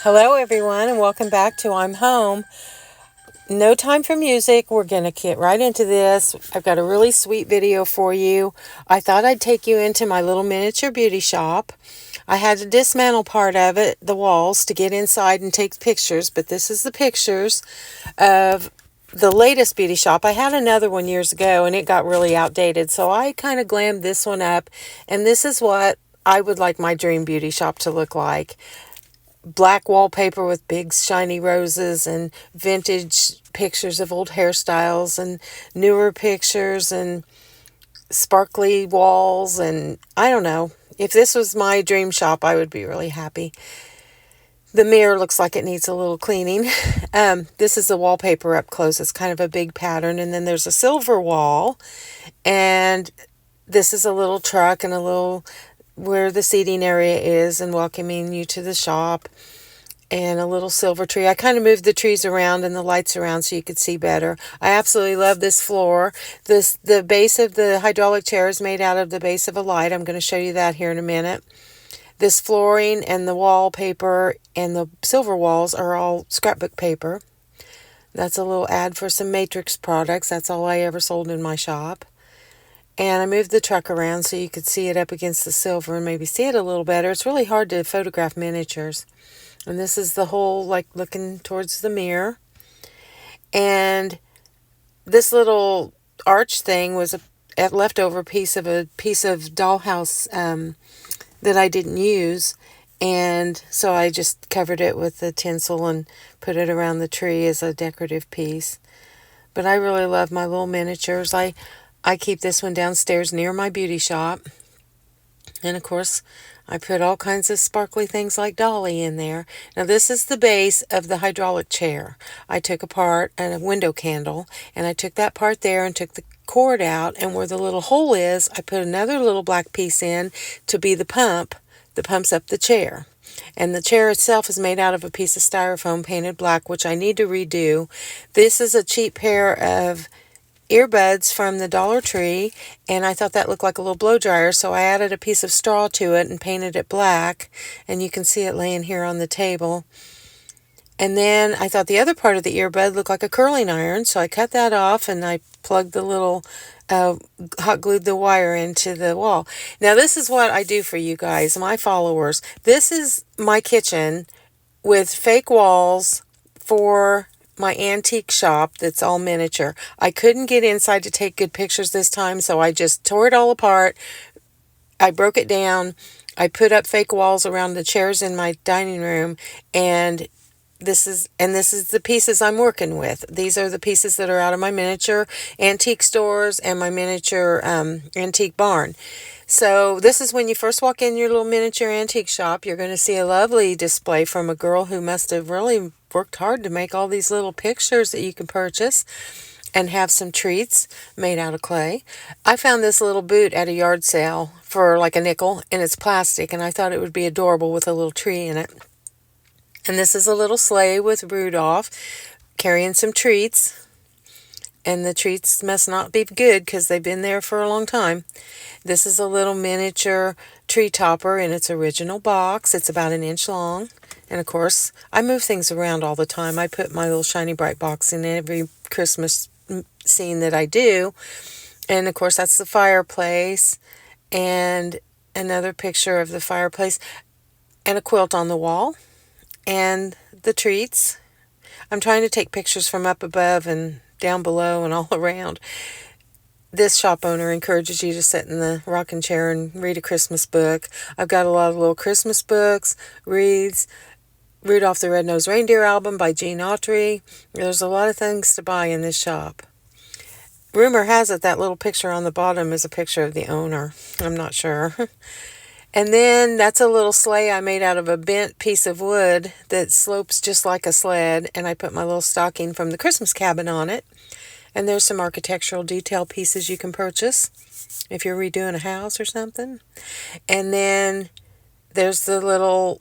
Hello everyone and welcome back to I'm Home. No time for music. We're going to get right into this. I've got a really sweet video for you. I thought I'd take you into my little miniature beauty shop. I had to dismantle part of it, the walls, to get inside and take pictures, but this is the pictures of the latest beauty shop. I had another one years ago and it got really outdated, so I kind of glammed this one up, and this is what I would like my dream beauty shop to look like. Black wallpaper with big shiny roses and vintage pictures of old hairstyles and newer pictures and sparkly walls, and I don't know. If this was my dream shop, I would be really happy. The mirror looks like it needs a little cleaning. This is the wallpaper up close. It's kind of a big pattern, and then there's a silver wall, and this is a little truck and a little where the seating area is and welcoming you to the shop, and a little silver tree. I kind of moved the trees around and the lights around so you could see better. I absolutely love this floor. The base of the hydraulic chair is made out of the base of a light. I'm going to show you that here in a minute. This flooring and the wallpaper and the silver walls are all scrapbook paper. That's a little ad for some Matrix products. That's all I ever sold in my shop. And I moved the truck around so you could see it up against the silver and maybe see it a little better. It's really hard to photograph miniatures. And this is the whole, like, looking towards the mirror. And this little arch thing was a leftover piece of dollhouse that I didn't use. And so I just covered it with the tinsel and put it around the tree as a decorative piece. But I really love my little miniatures. I keep this one downstairs near my beauty shop. And of course, I put all kinds of sparkly things like Dolly in there. Now this is the base of the hydraulic chair. I took apart a window candle, and I took that part there and took the cord out, and where the little hole is, I put another little black piece in to be the pump that pumps up the chair. And the chair itself is made out of a piece of styrofoam painted black, which I need to redo. This is a cheap pair of earbuds from the Dollar Tree, and I thought that looked like a little blow dryer, so I added a piece of straw to it and painted it black, and you can see it laying here on the table. And then I thought the other part of the earbud looked like a curling iron, so I cut that off and I plugged the little hot glued the wire into the wall. Now this is what I do for you guys, my followers. This is my kitchen with fake walls for my antique shop that's all miniature. I couldn't get inside to take good pictures this time, so I just tore it all apart. I broke it down. I put up fake walls around the chairs in my dining room, and this is the pieces I'm working with. These are the pieces that are out of my miniature antique stores and my miniature antique barn. So this is when you first walk in your little miniature antique shop. You're going to see a lovely display from a girl who must have really worked hard to make all these little pictures that you can purchase and have some treats made out of clay. I found this little boot at a yard sale for like a nickel, and it's plastic, and I thought it would be adorable with a little tree in it. And this is a little sleigh with Rudolph carrying some treats. And the treats must not be good because they've been there for a long time. This is a little miniature tree topper in its original box. It's about 1 inch long. And of course, I move things around all the time. I put my little shiny bright box in every Christmas scene that I do. And of course, that's the fireplace. And another picture of the fireplace. And a quilt on the wall. And the treats. I'm trying to take pictures from up above and down below and all around. This shop owner encourages you to sit in the rocking chair and read a Christmas book. I've got a lot of little Christmas books, wreaths, Rudolph the Red-Nosed Reindeer album by Gene Autry. There's a lot of things to buy in this shop. Rumor has it that little picture on the bottom is a picture of the owner. I'm not sure. And then that's a little sleigh I made out of a bent piece of wood that slopes just like a sled. And I put my little stocking from the Christmas cabin on it. And there's some architectural detail pieces you can purchase if you're redoing a house or something. And then there's the little,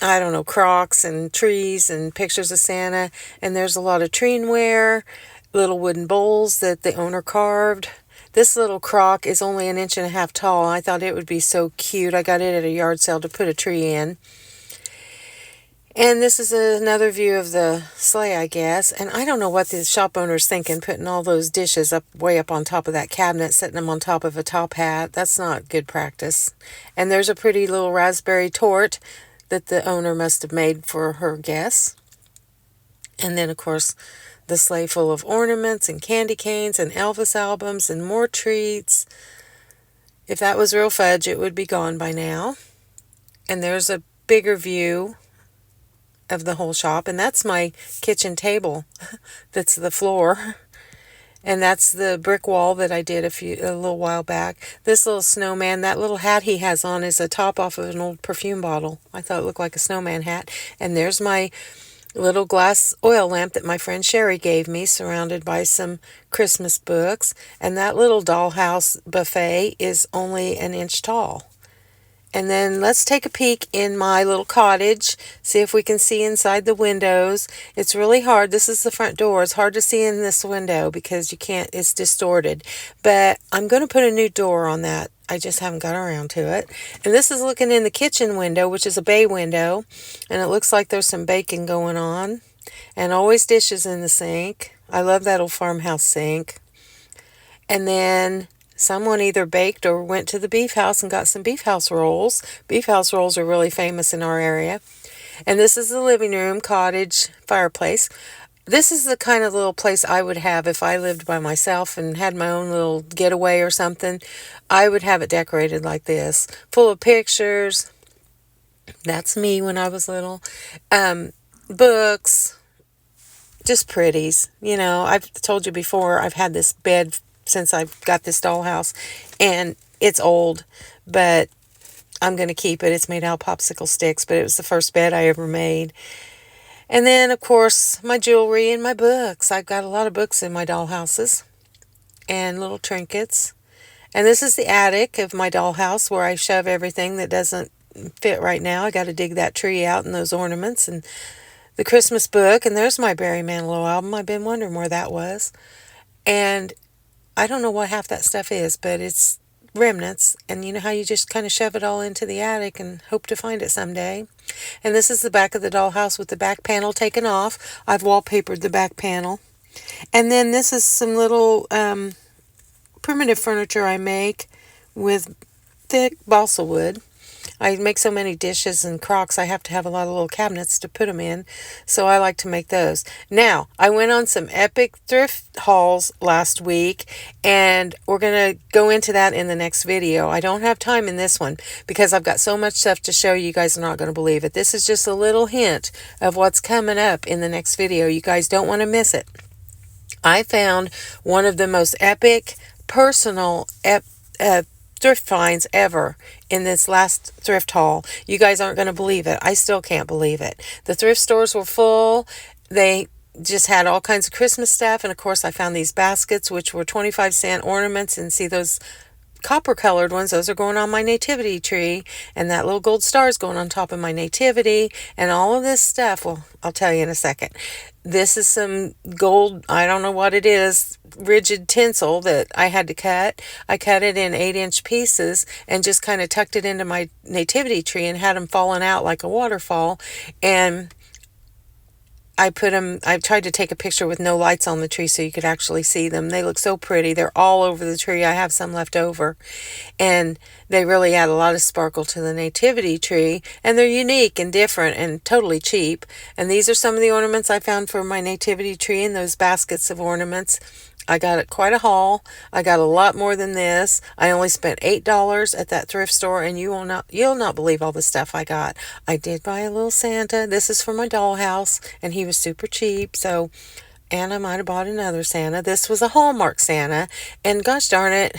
I don't know, Crocs and trees and pictures of Santa. And there's a lot of treenware, little wooden bowls that the owner carved. This little crock is only 1.5 inches tall. I thought it would be so cute. I got it at a yard sale to put a tree in. And this is another view of the sleigh, I guess. And I don't know what the shop owner's thinking, putting all those dishes up way up on top of that cabinet, setting them on top of a top hat. That's not good practice. And there's a pretty little raspberry torte that the owner must have made for her guests. And then, of course, the sleigh full of ornaments and candy canes and Elvis albums and more treats. If that was real fudge, it would be gone by now. And there's a bigger view of the whole shop, and that's my kitchen table. That's the floor, and that's the brick wall that I did a little while back. This little snowman, that little hat he has on is a top off of an old perfume bottle. I thought it looked like a snowman hat. And there's my little glass oil lamp that my friend Sherry gave me, surrounded by some Christmas books. And that little dollhouse buffet is only an inch tall. And then let's take a peek in my little cottage, see if we can see inside the windows. It's really hard. This is the front door. It's hard to see in this window because you can't, it's distorted. But I'm going to put a new door on that. I just haven't got around to it. And this is looking in the kitchen window, which is a bay window. And it looks like there's some baking going on. And always dishes in the sink. I love that old farmhouse sink. And then someone either baked or went to the beef house and got some beef house rolls. Beef house rolls are really famous in our area. And this is the living room, cottage, fireplace. This is the kind of little place I would have if I lived by myself and had my own little getaway or something. I would have it decorated like this, full of pictures. That's me when I was little. Books, just pretties. You know, I've told you before, I've had this bed since I've got this dollhouse, and it's old, but I'm going to keep it. It's made out of popsicle sticks, but it was the first bed I ever made. And then, of course, my jewelry and my books. I've got a lot of books in my dollhouses and little trinkets. And this is the attic of my dollhouse where I shove everything that doesn't fit right now. I got to dig that tree out and those ornaments and the Christmas book. And there's my Barry Manilow album. I've been wondering where that was. And I don't know what half that stuff is, but it's remnants. And you know how you just kind of shove it all into the attic and hope to find it someday. And this is the back of the dollhouse with the back panel taken off. I've wallpapered the back panel. And then this is some little primitive furniture I make with thick balsa wood. I make so many dishes and crocks, I have to have a lot of little cabinets to put them in. So I like to make those. Now, I went on some epic thrift hauls last week, and we're going to go into that in the next video. I don't have time in this one because I've got so much stuff to show you. You guys are not going to believe it. This is just a little hint of what's coming up in the next video. You guys don't want to miss it. I found one of the most epic, personal thrift finds ever in this last thrift haul. You guys aren't going to believe it. I still can't believe it. The thrift stores were full. They just had all kinds of Christmas stuff. And of course, I found these baskets, which were 25-cent ornaments. And see those copper colored ones, those are going on my nativity tree. And that little gold star is going on top of my nativity. And all of this stuff, well, I'll tell you in a second. This is some gold, I don't know what it is, rigid tinsel that I had to cut. I cut it in 8-inch pieces and just kind of tucked it into my nativity tree and had them falling out like a waterfall. And I tried to take a picture with no lights on the tree so you could actually see them. They look so pretty. They're all over the tree. I have some left over. And they really add a lot of sparkle to the nativity tree. And they're unique and different and totally cheap. And these are some of the ornaments I found for my nativity tree in those baskets of ornaments. I got quite a haul. I got a lot more than this. I only spent $8 at that thrift store, and you'll not believe all the stuff I got. I did buy a little Santa. This is for my dollhouse, and he was super cheap, so Anna might have bought another Santa. This was a Hallmark Santa, and gosh darn it,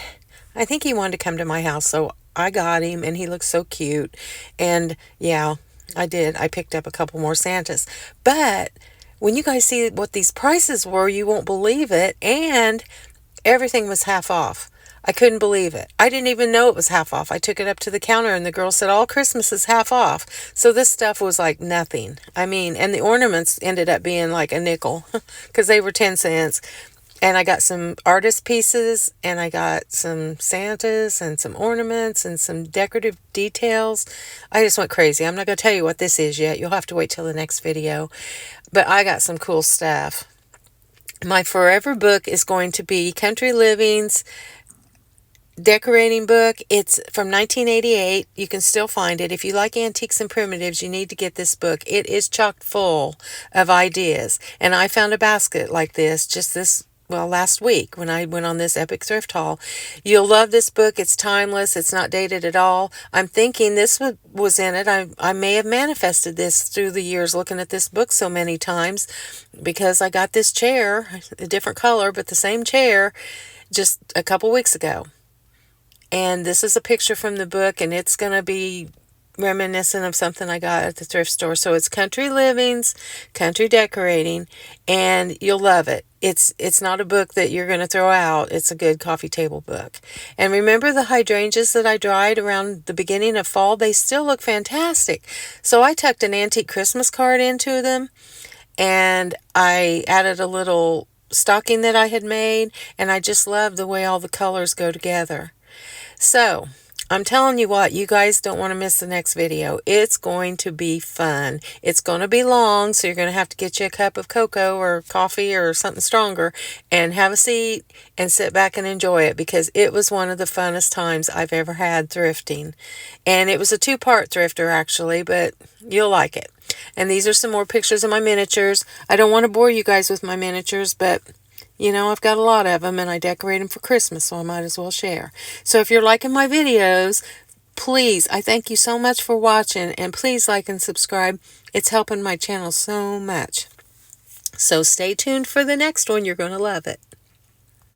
I think he wanted to come to my house, so I got him, and he looks so cute. And yeah, I did. I picked up a couple more Santas. But when you guys see what these prices were, you won't believe it. And everything was half off. I couldn't believe it. I didn't even know it was half off. I took it up to the counter and the girl said, all Christmas is half off. So this stuff was like nothing. I mean, and the ornaments ended up being like a nickel because they were 10 cents. And I got some artist pieces, and I got some Santas and some ornaments and some decorative details. I just went crazy. I'm not going to tell you what this is yet. You'll have to wait till the next video. But I got some cool stuff. My forever book is going to be Country Living's decorating book. It's from 1988. You can still find it. If you like antiques and primitives, you need to get this book. It is chock full of ideas. And I found a basket like this just last week when I went on this epic thrift haul. You'll love this book. It's timeless. It's not dated at all. I'm thinking this was in it. I may have manifested this through the years looking at this book so many times, because I got this chair, a different color, but the same chair, just a couple weeks ago. And this is a picture from the book, and it's going to be reminiscent of something I got at the thrift store. So it's Country Living's Country Decorating, and you'll love it. It's not a book that you're going to throw out. It's a good coffee table book. And remember the hydrangeas that I dried around the beginning of fall? They still look fantastic. So I tucked an antique Christmas card into them, and I added a little stocking that I had made, and I just love the way all the colors go together. So, I'm telling you what, you guys don't want to miss the next video. It's going to be fun. It's going to be long, so you're going to have to get you a cup of cocoa or coffee or something stronger and have a seat and sit back and enjoy it, because it was one of the funnest times I've ever had thrifting. And it was a two-part thrifter, actually, but you'll like it. And these are some more pictures of my miniatures. I don't want to bore you guys with my miniatures, but you know, I've got a lot of them, and I decorate them for Christmas, so I might as well share. So if you're liking my videos, please, I thank you so much for watching, and please like and subscribe. It's helping my channel so much. So stay tuned for the next one. You're going to love it.